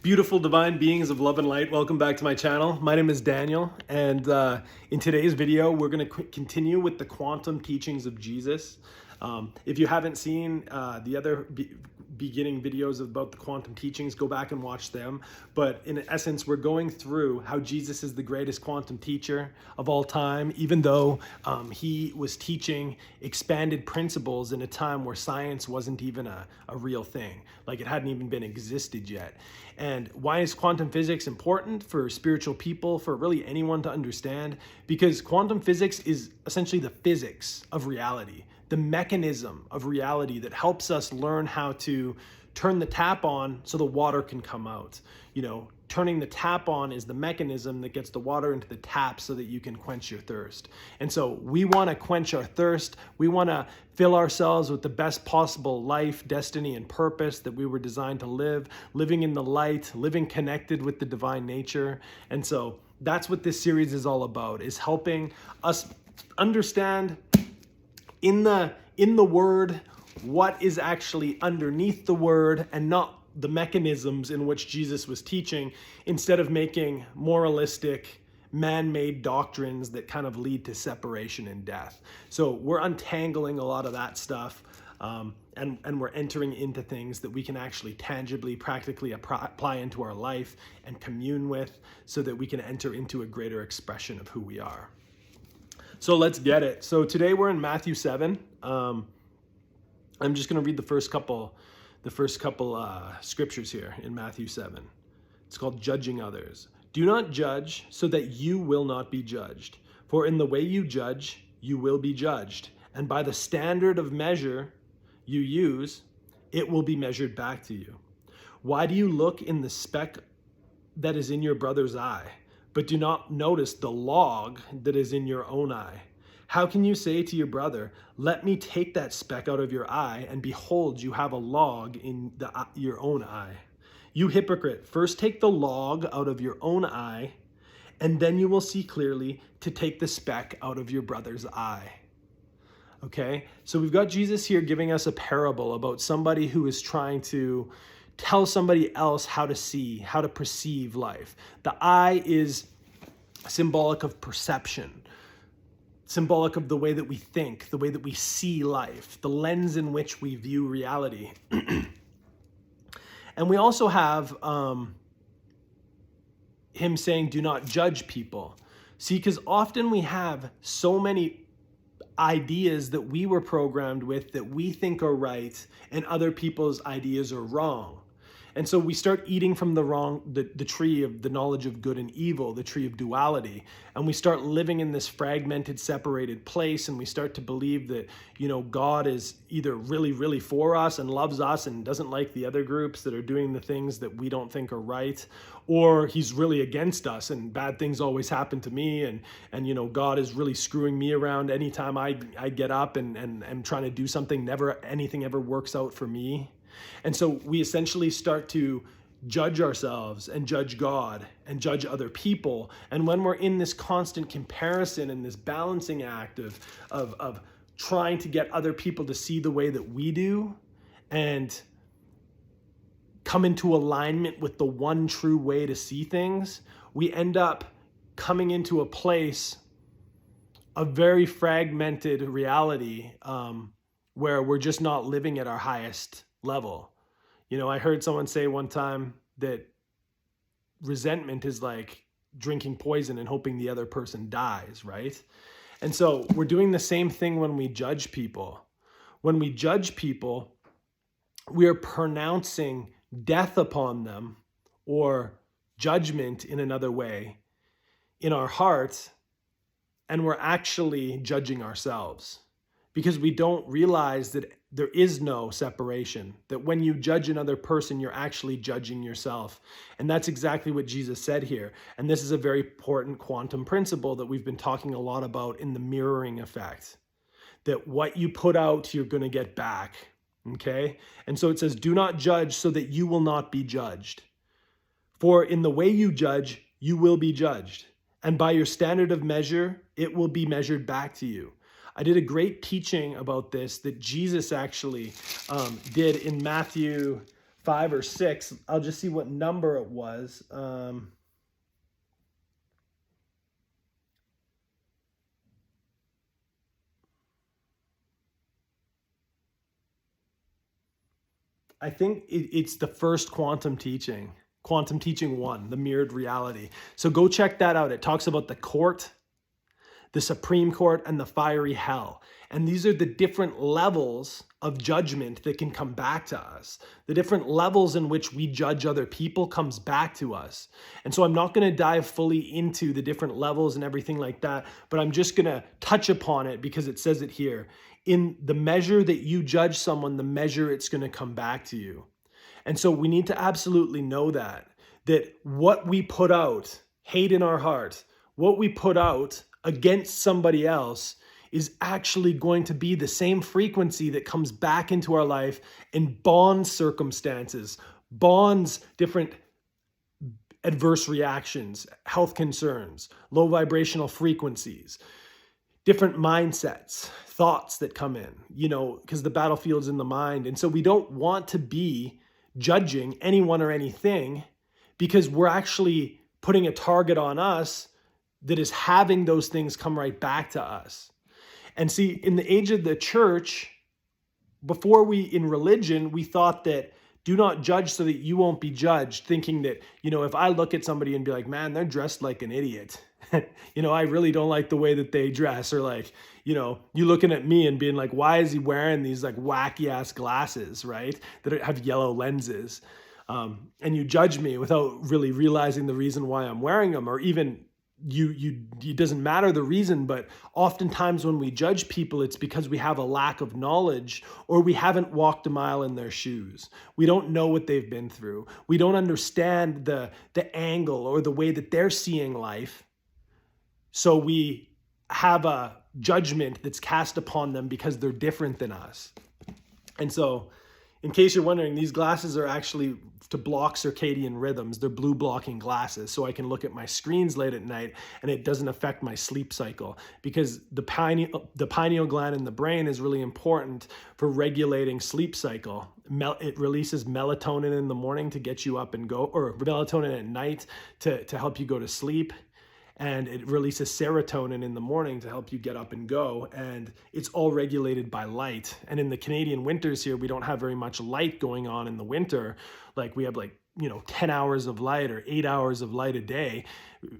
Beautiful divine beings of love and light, welcome back to my channel. My name is Daniel, and in today's video we're going to continue with the quantum teachings of Jesus. If you haven't seen the other beginning videos about the quantum teachings, go back and watch them. But in essence, we're going through how Jesus is the greatest quantum teacher of all time, even though he was teaching expanded principles in a time where science wasn't even a real thing. Like, it hadn't even been existed yet. And why is quantum physics important for spiritual people, for really anyone to understand? Because quantum physics is essentially the physics of reality, the mechanism of reality that helps us learn how to turn the tap on so the water can come out. You know, turning the tap on is the mechanism that gets the water into the tap so that you can quench your thirst. And so we want to quench our thirst. We want to fill ourselves with the best possible life, destiny, and purpose that we were designed to live, living in the light, living connected with the divine nature. And so that's what this series is all about, is helping us understand in the word what is actually underneath the word, and not the mechanisms in which Jesus was teaching, instead of making moralistic, man-made doctrines that kind of lead to separation and death. So we're untangling a lot of that stuff, and we're entering into things that we can actually tangibly, practically apply into our life and commune with, so that we can enter into a greater expression of who we are. So let's get it. So today we're in Matthew 7. I'm just going to read the first couple scriptures here in Matthew 7. It's called Judging Others. Do not judge so that you will not be judged. For in the way you judge, you will be judged. And by the standard of measure you use, it will be measured back to you. Why do you look in the speck that is in your brother's eye, but do not notice the log that is in your own eye? How can you say to your brother, let me take that speck out of your eye, and behold, you have a log in your own eye? You hypocrite, first take the log out of your own eye, and then you will see clearly to take the speck out of your brother's eye. Okay, so we've got Jesus here giving us a parable about somebody who is trying to tell somebody else how to see, how to perceive life. The eye is symbolic of perception, symbolic of the way that we think, the way that we see life, the lens in which we view reality. And we also have him saying, do not judge people. See, because often we have so many ideas that we were programmed with that we think are right, and other people's ideas are wrong. And so we start eating from the tree of the knowledge of good and evil, the tree of duality. And we start living in this fragmented, separated place. And we start to believe that, you know, God is either really, really for us and loves us and doesn't like the other groups that are doing the things that we don't think are right, or he's really against us and bad things always happen to me. And you know, God is really screwing me around anytime I get up and am trying to do something, never anything ever works out for me. And so we essentially start to judge ourselves and judge God and judge other people. And when we're in this constant comparison and this balancing act of trying to get other people to see the way that we do and come into alignment with the one true way to see things, we end up coming into a place of very fragmented reality, where we're just not living at our highest level. You know, I heard someone say one time that resentment is like drinking poison and hoping the other person dies, right? And so we're doing the same thing when we judge people. When we judge people, we are pronouncing death upon them, or judgment in another way, in our hearts, and we're actually judging ourselves, because we don't realize that there is no separation, that when you judge another person, you're actually judging yourself. And that's exactly what Jesus said here. And this is a very important quantum principle that we've been talking a lot about in the mirroring effect, that what you put out, you're going to get back. Okay? And so it says, do not judge so that you will not be judged. For in the way you judge, you will be judged. And by your standard of measure, it will be measured back to you. I did a great teaching about this that Jesus actually did in Matthew 5 or 6. I'll just see what number it was. I think it's the first Quantum Teaching 1, the mirrored reality. So go check that out. It talks about the court, the Supreme Court, and the fiery hell. And these are the different levels of judgment that can come back to us. The different levels in which we judge other people comes back to us. And so I'm not going to dive fully into the different levels and everything like that, but I'm just going to touch upon it because it says it here. In the measure that you judge someone, the measure it's going to come back to you. And so we need to absolutely know that what we put out, hate in our heart, what we put out against somebody else is actually going to be the same frequency that comes back into our life in bond circumstances, bonds, different adverse reactions, health concerns, low vibrational frequencies, different mindsets, thoughts that come in, because the battlefield's in the mind. And so we don't want to be judging anyone or anything because we're actually putting a target on us that is having those things come right back to us. And see, in the age of the church, before in religion, we thought that do not judge so that you won't be judged, thinking that, if I look at somebody and be like, man, they're dressed like an idiot. I really don't like the way that they dress, or you looking at me and being like, why is he wearing these like wacky ass glasses, right? That have yellow lenses. And you judge me without really realizing the reason why I'm wearing them, or even it doesn't matter the reason, but oftentimes when we judge people, it's because we have a lack of knowledge, or we haven't walked a mile in their shoes. We don't know what they've been through. We don't understand the angle or the way that they're seeing life. So we have a judgment that's cast upon them because they're different than us. And so, in case you're wondering, these glasses are actually to block circadian rhythms. They're blue blocking glasses, so I can look at my screens late at night and it doesn't affect my sleep cycle, because the pineal gland in the brain is really important for regulating sleep cycle. It releases melatonin in the morning to get you up and go, or melatonin at night to help you go to sleep. And it releases serotonin in the morning to help you get up and go. And it's all regulated by light. And in the Canadian winters here, we don't have very much light going on in the winter. Like we have 10 hours of light or 8 hours of light a day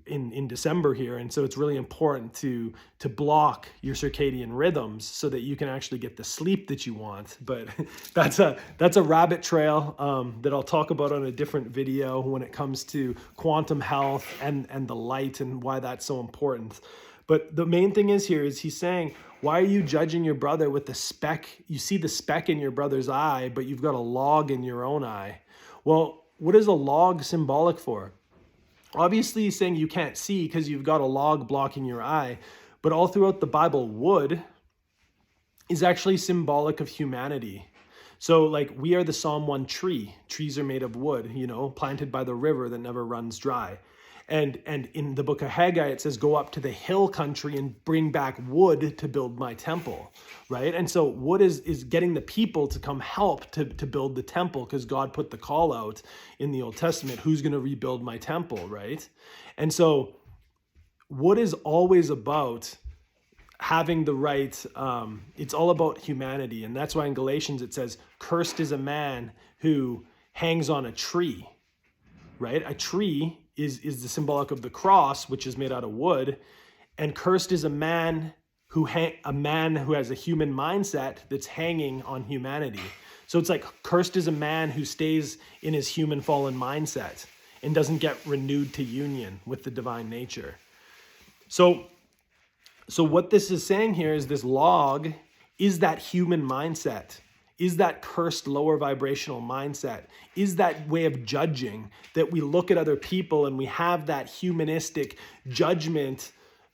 in December here. And so it's really important to block your circadian rhythms so that you can actually get the sleep that you want. But that's a rabbit trail that I'll talk about on a different video when it comes to quantum health and the light and why that's so important. But the main thing is he's saying, why are you judging your brother with the speck? You see the speck in your brother's eye, but you've got a log in your own eye. Well, what is a log symbolic for? Obviously, he's saying you can't see because you've got a log blocking your eye. But all throughout the Bible, wood is actually symbolic of humanity. So we are the Psalm 1 tree. Trees are made of wood, planted by the river that never runs dry. And in the book of Haggai, it says, go up to the hill country and bring back wood to build my temple, right? And so wood is getting the people to come help to build the temple, because God put the call out in the Old Testament, who's going to rebuild my temple, right? And so wood is always about having the right, it's all about humanity. And that's why in Galatians it says, cursed is a man who hangs on a tree, right? A tree is the symbolic of the cross, which is made out of wood, and cursed is a man who has a human mindset that's hanging on humanity. So it's like cursed is a man who stays in his human fallen mindset and doesn't get renewed to union with the divine nature. So what this is saying here is this log is that human mindset. Is that cursed lower vibrational mindset? Is that way of judging that we look at other people and we have that humanistic judgment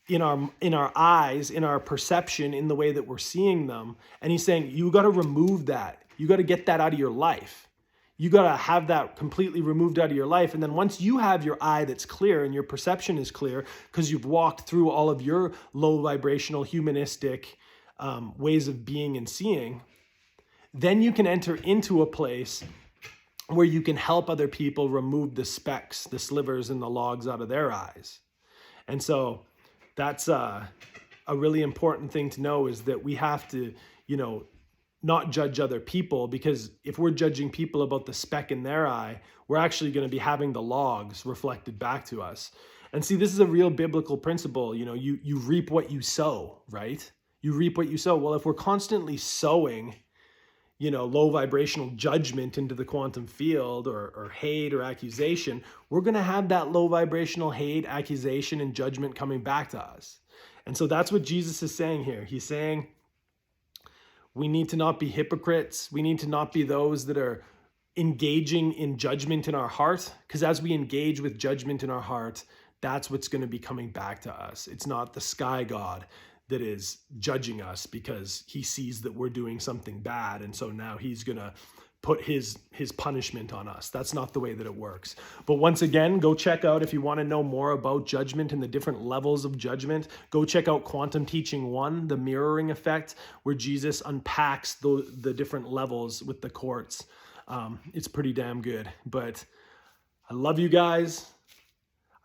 in our eyes, in our perception, in the way that we're seeing them? And he's saying, you got to remove that. You got to get that out of your life. You got to have that completely removed out of your life. And then once you have your eye that's clear and your perception is clear, because you've walked through all of your low vibrational humanistic ways of being and seeing, then you can enter into a place where you can help other people remove the specks, the slivers and the logs out of their eyes. And so that's a really important thing to know, is that we have to, not judge other people, because if we're judging people about the speck in their eye, we're actually going to be having the logs reflected back to us. And see, this is a real biblical principle. You reap what you sow, right? You reap what you sow. Well, if we're constantly sowing, low vibrational judgment into the quantum field, or hate or accusation, we're going to have that low vibrational hate, accusation, and judgment coming back to us. And so that's what Jesus is saying here. He's saying we need to not be hypocrites. We need to not be those that are engaging in judgment in our heart, because as we engage with judgment in our heart, that's what's going to be coming back to us. It's not the sky god that is judging us because he sees that we're doing something bad, and so now he's going to put his punishment on us. That's not the way that it works. But once again, go check out, if you want to know more about judgment and the different levels of judgment, go check out Quantum Teaching 1, the mirroring effect, where Jesus unpacks the different levels with the courts. It's pretty damn good. But I love you guys.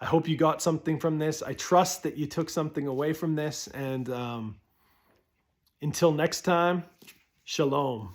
I hope you got something from this. I trust that you took something away from this. And until next time, shalom.